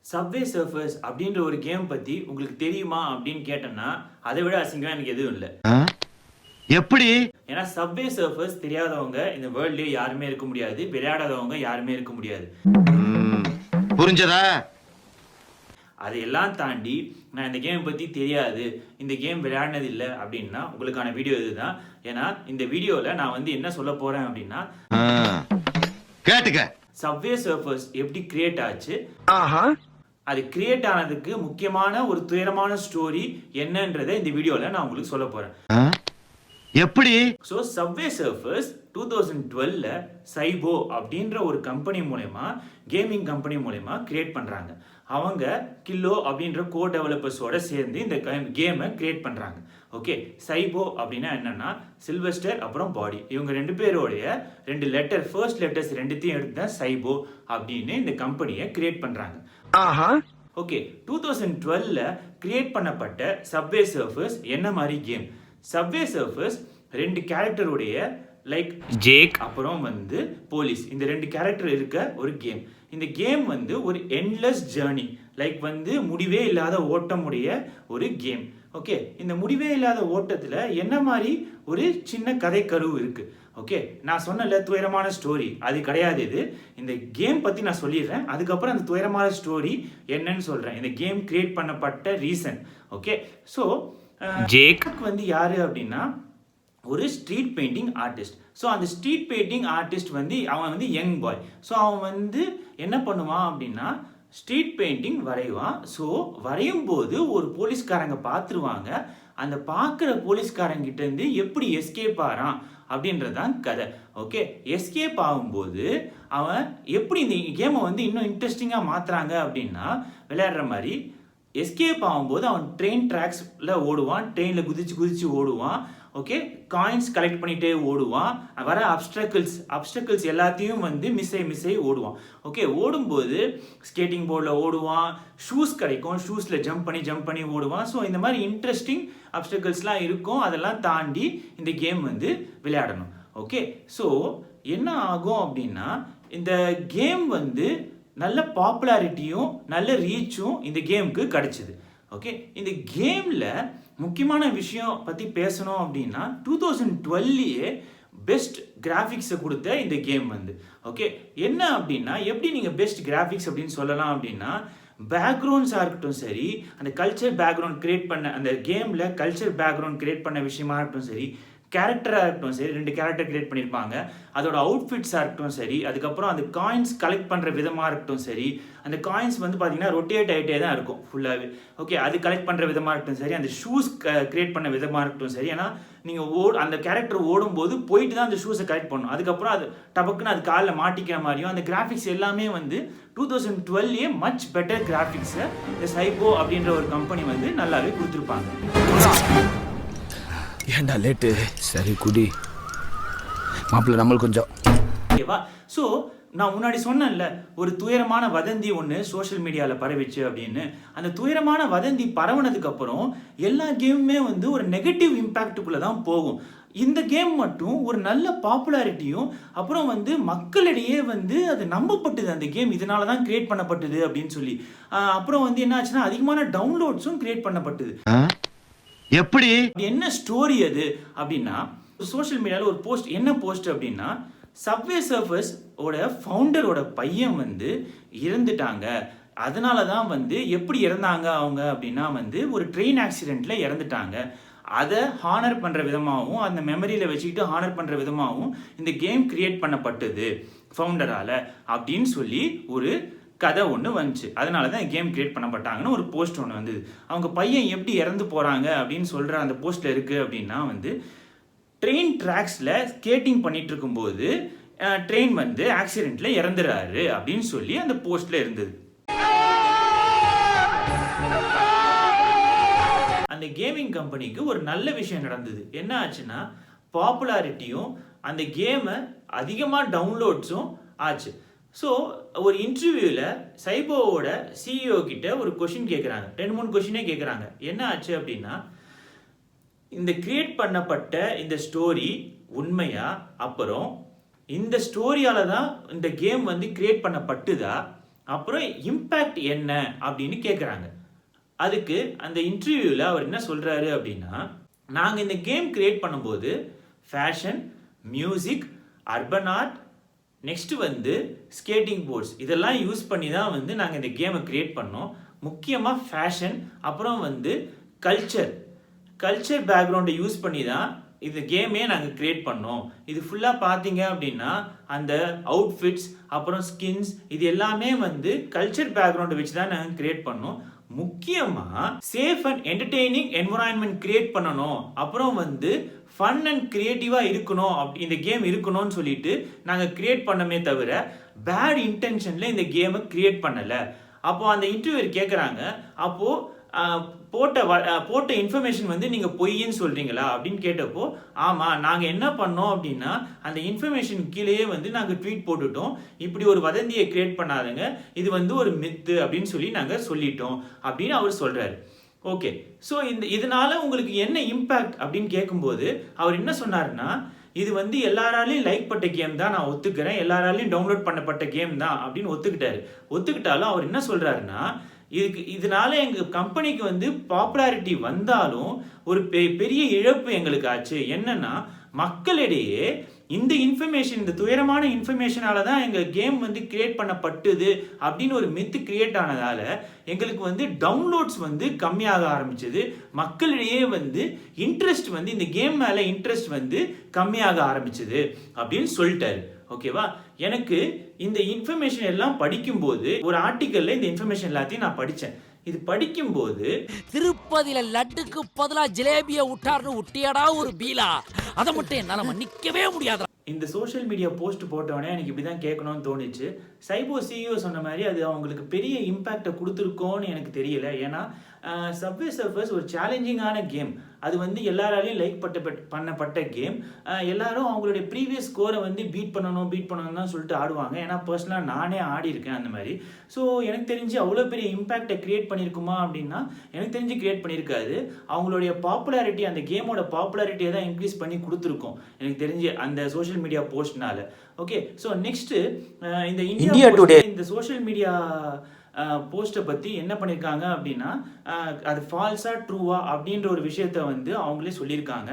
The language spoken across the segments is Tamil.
சப்வே சர்ஃபர்ஸ் அப்படின்ற ஒரு கேம் பத்தி உங்களுக்கு தெரியுமா அப்படின்னு கேட்டேன்னா அதை விட அசிங்கமா எனக்கு எதுவும் இல்லை. எப்படி? ஏன்னா சப்வே சர்ஃபர்ஸ் தெரியாதவங்க இந்த வேர்ல்ட்லயே யாருமே இருக்க முடியாது, விளையாடாதவங்க யாருமே இருக்க முடியாது. புரிஞ்சதா? அதையெல்லாம் தாண்டி நான் இந்த கேம் பத்தி தெரியாது, இந்த கேம் விளையாடினது இல்லை அப்படின்னா உங்களுக்கான வீடியோ இதுதான். ஏன்னா இந்த வீடியோல நான் என்ன சொல்ல போறேன் அப்படின்னா, கேட்டுக்க. சப்வே சர்ஃபர்ஸ் எப்படி கிரியேட் ஆச்சு, அது கிரியேட் ஆனதுக்கு முக்கியமான ஒரு துயரமான ஸ்டோரி என்னன்றதை இந்த வீடியோல நான் உங்களுக்கு சொல்ல போறேன். எப்படி? ஸோ சப்வே சர்ஃபர்ஸ் 2012ல சைபோ அப்படின்ற ஒரு கம்பெனி மூலயமா, கேமிங் கம்பெனி மூலயமா கிரியேட் பண்றாங்க. அவங்க கில்லோ அப்படின்ற கோ டெவலப்பர்ஸோட சேர்ந்து இந்த கேமை கிரியேட் பண்றாங்க. ஓகே, சைபோ அப்படின்னா என்னன்னா சில்வெஸ்டர் அப்புறம் பாடி, இவங்க ரெண்டு பேரோடைய ரெண்டு லெட்டர், ஃபர்ஸ்ட் லெட்டர்ஸ் ரெண்டுத்தையும் எடுத்து சைபோ அப்படின்னு இந்த கம்பெனியை கிரியேட் பண்றாங்க. ஓகே, 2012ல கிரியேட் பண்ணப்பட்ட சப்வே சர்ஃபர்ஸ் என்ன மாதிரி கேம்? சப்வே சர்ஃபர்ஸ் ரெண்டு கேரக்டருடைய லைக் ஜேக் அப்புறம் போலீஸ், இந்த ரெண்டு கேரக்டர் இருக்க ஒரு கேம். இந்த கேம் ஒரு எண்ட்லெஸ் ஜேர்னி, லைக் முடிவே இல்லாத ஓட்டமுடைய ஒரு கேம். ஓகே, இந்த முடிவே இல்லாத ஓட்டத்தில் என்ன மாதிரி ஒரு சின்ன கதை கருவு இருக்கு. ஓகே, நான் சொன்னல துயரமான ஸ்டோரி, அது கிடையாது. இது இந்த கேம் பற்றி நான் சொல்லிடுறேன், அதுக்கப்புறம் அந்த துயரமான ஸ்டோரி என்னன்னு சொல்கிறேன், இந்த கேம் கிரியேட் பண்ணப்பட்ட ரீசன். ஓகே, ஸோ ஜேக் யாரு அப்படின்னா ஒரு ஸ்ட்ரீட் பெயிண்டிங் ஆர்டிஸ்ட். ஸோ அந்த ஸ்ட்ரீட் பெயிண்டிங் ஆர்டிஸ்ட் அவன் யங் பாய். ஸோ அவன் என்ன பண்ணுவான் அப்படின்னா ஸ்ட்ரீட் பெயிண்டிங் வரைவான். ஸோ வரையும் போது ஒரு போலீஸ்காரங்க பார்த்துருவாங்க. அந்த பார்க்குற போலீஸ்காரங்கிட்ட இருந்து எப்படி எஸ்கேப் ஆகிறான் அப்படின்றதான் கதை. ஓகே, எஸ்கேப் ஆகும்போது அவன் எப்படி இந்த கேமை இன்னும் இன்ட்ரெஸ்டிங்காக மாற்றுறாங்க அப்படின்னா, விளையாடுற மாதிரி எஸ்கேப் ஆகும்போது அவன் ட்ரெயின் ட்ராக்ஸில் ஓடுவான், ட்ரெயினில் குதிச்சு குதிச்சு ஓடுவான். ஓகே, காயின்ஸ் கலெக்ட் பண்ணிகிட்டே ஓடுவான். வர அப்டக்கிள்ஸ் எல்லாத்தையும் மிஸ் ஆகி ஓடுவான். ஓகே, ஓடும்போது ஸ்கேட்டிங் போர்டில் ஓடுவான், ஷூஸ் கிடைக்கும், ஷூஸில் ஜம்ப் பண்ணி ஓடுவான். ஸோ இந்த மாதிரி இன்ட்ரெஸ்டிங் அப்டக்கிள்ஸ்லாம் இருக்கும். அதெல்லாம் தாண்டி இந்த கேம் விளையாடணும். ஓகே, ஸோ என்ன ஆகும் அப்படின்னா இந்த கேம் நல்ல பாப்புலாரிட்டியும் நல்ல ரீச்சும் இந்த கேமுக்கு கிடைச்சிது. ஓகே, இந்த கேமில் முக்கியமான விஷயம் பற்றி பேசணும் அப்படின்னா 2012லேயே பெஸ்ட் கிராஃபிக்ஸை கொடுத்த இந்த கேம் ஓகே, என்ன அப்படின்னா எப்படி நீங்கள் பெஸ்ட் கிராஃபிக்ஸ் அப்படின்னு சொல்லலாம் அப்படின்னா, பேக்ரவுண்ட்ஸாக இருக்கட்டும் சரி, அந்த கல்ச்சர் பேக்ரவுண்ட் கிரியேட் பண்ண அந்த கேமில் கல்ச்சர் பேக்ரவுண்ட் கிரியேட் பண்ண விஷயமா இருக்கட்டும் சரி, கேரக்டராக இருக்கட்டும் சரி, ரெண்டு கேரக்டர் கிரியேட் பண்ணியிருப்பாங்க, அதோட அவுட்ஃபிட்ஸாக இருக்கட்டும் சரி, அதுக்கப்புறம் அந்த காயின்ஸ் கலெக்ட் பண்ணுற விதமாக இருக்கட்டும் சரி, அந்த காயின்ஸ் பார்த்தீங்கன்னா ரொட்டேட் ஆகிட்டே தான் இருக்கும் ஃபுல்லாகவே. ஓகே, அது கலெக்ட் பண்ணுற விதமாக இருக்கட்டும் சரி, அந்த ஷூஸ் கிரியேட் பண்ண விதமாக இருக்கட்டும் சரி. ஏன்னா நீங்கள் அந்த கேரக்டர் ஓடும்போது போயிட்டு தான் அந்த ஷூஸை கலெக்ட் பண்ணணும், அதுக்கப்புறம் அது டபக்குன்னு அது காலில் மாட்டிக்கிற மாதிரியும் அந்த கிராஃபிக்ஸ் எல்லாமே 2012லேயே மச் பெட்டர் கிராஃபிக்ஸை இந்த சைபோ அப்படின்ற ஒரு கம்பெனி நல்லாவே கொடுத்துருப்பாங்க. ஏண்டா லேட்டு? சரி குடி மாப்பிள்ள, நம்மளுக்கு கொஞ்சம் ஓகேவா? ஸோ நான் முன்னாடி சொன்னேன்ல, ஒரு துயரமான வதந்தி ஒன்று சோஷியல் மீடியாவில் பரவிச்சு அப்படின்னு. அந்த துயரமான வதந்தி பரவுனதுக்கு அப்புறம் எல்லா கேமுமே ஒரு நெகட்டிவ் இம்பேக்டுக்குள்ளே தான் போகும். இந்த கேம் மட்டும் ஒரு நல்ல பாப்புலாரிட்டியும் அப்புறம் மக்களிடையே அது நம்பப்பட்டது. அந்த கேம் இதனால தான் கிரியேட் பண்ணப்பட்டது அப்படின்னு சொல்லி. அப்புறம் என்ன ஆச்சுன்னா அதிகமான டவுன்லோட்ஸும் கிரியேட் பண்ணப்பட்டது. எப்படி? என்ன ஸ்டோரி அது அப்படின்னா, சோஷியல் மீடியாவில் ஒரு போஸ்ட், என்ன போஸ்ட் அப்படின்னா, சப்வே சர்ஃபர்ஸ் ஓட ஃபவுண்டரோட பையன் இறந்துட்டாங்க. அதனால தான் எப்படி இறந்தாங்க அவங்க அப்படின்னா ஒரு ட்ரெயின் ஆக்சிடென்ட்ல இறந்துட்டாங்க. அதை ஹானர் பண்ணுற விதமாகவும் அந்த மெமரியில் வச்சுக்கிட்டு ஹானர் பண்ணுற விதமாகவும் இந்த கேம் கிரியேட் பண்ணப்பட்டது ஃபவுண்டரால் அப்படின்னு சொல்லி ஒரு கதை ஒன்று வந்துச்சு. அதனால தான் கேம் கிரியேட் பண்ணப்பட்டாங்கன்னு ஒரு போஸ்ட் ஒன்று வந்தது. அவங்க பையன் எப்படி இறந்து போகிறாங்க அப்படின்னு சொல்கிற அந்த போஸ்ட்டில் இருக்குது அப்படின்னா ட்ரெயின் ட்ராக்ஸில் ஸ்கேட்டிங் பண்ணிட்டு இருக்கும்போது ட்ரெயின் ஆக்சிடென்ட்டில் இறந்துறாரு அப்படின்னு சொல்லி அந்த போஸ்ட்டில் இருந்தது. அந்த கேமிங் கம்பெனிக்கு ஒரு நல்ல விஷயம் நடந்தது. என்ன ஆச்சுன்னா பாப்புலாரிட்டியும் அந்த கேமை அதிகமாக டவுன்லோட்ஸும் ஆச்சு. ஸோ ஒரு இன்டர்வியூவில் சைபோவோட சிஇஓ கிட்ட ஒரு கொஷின் கேட்குறாங்க, 2-3 கொஷினே கேட்குறாங்க. என்ன ஆச்சு அப்படின்னா, இந்த கிரியேட் பண்ணப்பட்ட இந்த ஸ்டோரி உண்மையா, அப்புறம் இந்த ஸ்டோரியால தான் இந்த கேம் கிரியேட் பண்ணப்பட்டுதா அப்புறம் இம்பேக்ட் என்ன அப்படின்னு கேட்குறாங்க. அதுக்கு அந்த இன்டர்வியூவில் அவர் என்ன சொல்கிறாரு அப்படின்னா, நாங்கள் இந்த கேம் கிரியேட் பண்ணும்போது fashion, music, urban art, next வந்து ஸ்கேட்டிங் போர்ட்ஸ் இதெல்லாம் யூஸ் பண்ணி தான் வந்து நாங்கள் இந்த கேமை கிரியேட் பண்ணோம். முக்கியமாக ஃபேஷன், அப்புறம் வந்து கல்ச்சர் பேக்ரவுண்டை யூஸ் பண்ணி தான் இந்த கேமே நாங்கள் கிரியேட் பண்ணோம். இது ஃபுல்லாக பார்த்தீங்க அப்படின்னா அந்த அவுட்ஃபிட்ஸ், அப்புறம் ஸ்கின்ஸ், இது எல்லாமே வந்து கல்ச்சர் பேக்ரவுண்டை வச்சு தான் நாங்கள் கிரியேட் பண்ணோம். முக்கியமாக safe and entertaining environment create பண்ணணும், அப்புறம் வந்து ஃபன் அண்ட் கிரியேட்டிவாக இருக்கணும், அப்படி இந்த கேம் இருக்கணும்னு சொல்லிட்டு நாங்கள் கிரியேட் பண்ணமே தவிர பேட் இன்டென்ஷனில் இந்த கேமை கிரியேட் பண்ணலை. அப்போது அந்த இன்டர்வியூவர் கேட்குறாங்க, அப்போது போட்ட இன்ஃபர்மேஷன் வந்து நீங்கள் பொய்ன்னு சொல்கிறீங்களா அப்படின்னு கேட்டப்போ, ஆமாம், நாங்கள் என்ன பண்ணோம் அப்படின்னா அந்த இன்ஃபர்மேஷன் கீழேயே வந்து நாங்கள் ட்வீட் போட்டுட்டோம், இப்படி ஒரு வதந்தியை கிரியேட் பண்ணாதுங்க, இது வந்து ஒரு மித்து அப்படின்னு சொல்லி நாங்கள் சொல்லிட்டோம் அப்படின்னு அவர் சொல்கிறாரு. ஓகே, ஸோ இதனால உங்களுக்கு என்ன இம்பேக்ட் அப்படின்னு கேட்கும்போது அவர் என்ன சொன்னாருன்னா, இது வந்து எல்லாராலையும் லைக் பட்ட கேம் தான், நான் ஒத்துக்கிறேன், எல்லாராலையும் டவுன்லோட் பண்ணப்பட்ட கேம் தான் அப்படின்னு ஒத்துக்கிட்டாலும் அவர் என்ன சொல்கிறாருன்னா, இதனால எங்கள் கம்பெனிக்கு வந்து பாப்புலாரிட்டி வந்தாலும் ஒரு பெரிய இழப்பு எங்களுக்கு ஆச்சு. என்னன்னா, மக்களிடையே இந்த துயரமான இன்ஃபர்மேஷனால தான் எங்கள் கேம் வந்து கிரியேட் பண்ணப்பட்டது அப்படின்னு ஒரு மித்து கிரியேட் ஆனதால எங்களுக்கு வந்து டவுன்லோட்ஸ் வந்து கம்மியாக ஆரம்பிச்சது. மக்களிடையே வந்து இன்ட்ரெஸ்ட் வந்து இந்த கேம் மேலே இன்ட்ரெஸ்ட் வந்து கம்மியாக ஆரம்பிச்சது அப்படின்னு சொல்லிட்டாரு. ஓகேவா? எனக்கு இந்த இன்ஃபர்மேஷன் எல்லாம் படிக்கும்போது ஒரு ஆர்டிக்கல்ல இந்த இன்ஃபர்மேஷன் எல்லாத்தையும் நான் படித்தேன். இது படிக்கும்போது திருப்பதியில லட்டுக்கு பதிலா ஜிலேபியை விட்டாருன்னு விட்டியடா ஒரு பீலா, அதை மட்டும் என்னால மன்னிக்கவே முடியாது. இந்த சோஷியல் மீடியா போஸ்ட் போட்டவொடனே எனக்கு இப்படி தான் கேட்கணும்னு தோணுச்சு. சைபோ சிஇஓ சொன்ன மாதிரி அது அவங்களுக்கு பெரிய இம்பேக்டை கொடுத்துருக்கோன்னு எனக்கு தெரியல. ஏன்னா சப்வே சர்ஃபர்ஸ் ஒரு சேலஞ்சிங்கான கேம். அது வந்து எல்லாராலையும் லைக் பண்ணப்பட்ட கேம். எல்லாரும் அவங்களுடைய ப்ரீவியஸ் ஸ்கோரை வந்து பீட் பண்ணணும் தான் சொல்லிட்டு ஆடுவாங்க. ஏன்னா பர்சனலாக நானே ஆடி இருக்கேன் அந்த மாதிரி. ஸோ எனக்கு தெரிஞ்சு அவ்வளோ பெரிய இம்பேக்டை கிரியேட் பண்ணியிருக்குமா அப்படின்னா எனக்கு தெரிஞ்சு கிரியேட் பண்ணியிருக்காது. அவங்களுடைய பாப்புலாரிட்டி, அந்த கேமோட பாப்புலாரிட்டியை தான் இன்க்ரீஸ் பண்ணி கொடுத்துருக்கோம் எனக்கு தெரிஞ்சு அந்த சோஷியல் மீடியா போஸ்ட்னால. ஓகே, ஸோ நெக்ஸ்ட் இந்த இந்தியா டுடே இந்த சோஷியல் மீடியா போஸ்ட்டை பற்றி என்ன பண்ணியிருக்காங்க அப்படின்னா, அது ஃபால்ஸா ட்ரூவா அப்படின்ற ஒரு விஷயத்த வந்து அவங்களே சொல்லியிருக்காங்க.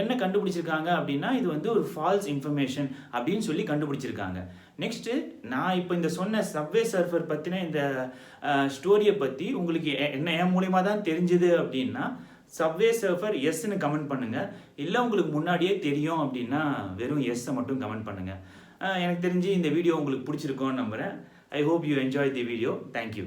என்ன கண்டுபிடிச்சிருக்காங்க அப்படின்னா, இது வந்து ஒரு ஃபால்ஸ் இன்ஃபர்மேஷன் அப்படின்னு சொல்லி கண்டுபிடிச்சிருக்காங்க. நெக்ஸ்ட்டு நான் இப்போ இந்த சொன்ன சப்வே சர்ஃபர் பற்றின இந்த ஸ்டோரியை பற்றி உங்களுக்கு என் மூலியமாக தான் தெரிஞ்சுது அப்படின்னா சப்வே சர்ஃபர் எஸ்ன்னு கமெண்ட் பண்ணுங்கள். இல்லை உங்களுக்கு முன்னாடியே தெரியும் அப்படின்னா வெறும் எஸ்ஸை மட்டும் கமெண்ட் பண்ணுங்கள். எனக்கு தெரிஞ்சு இந்த வீடியோ உங்களுக்கு பிடிச்சிருக்கோன்னு நம்புகிறேன். I hope you enjoyed the video. Thank you.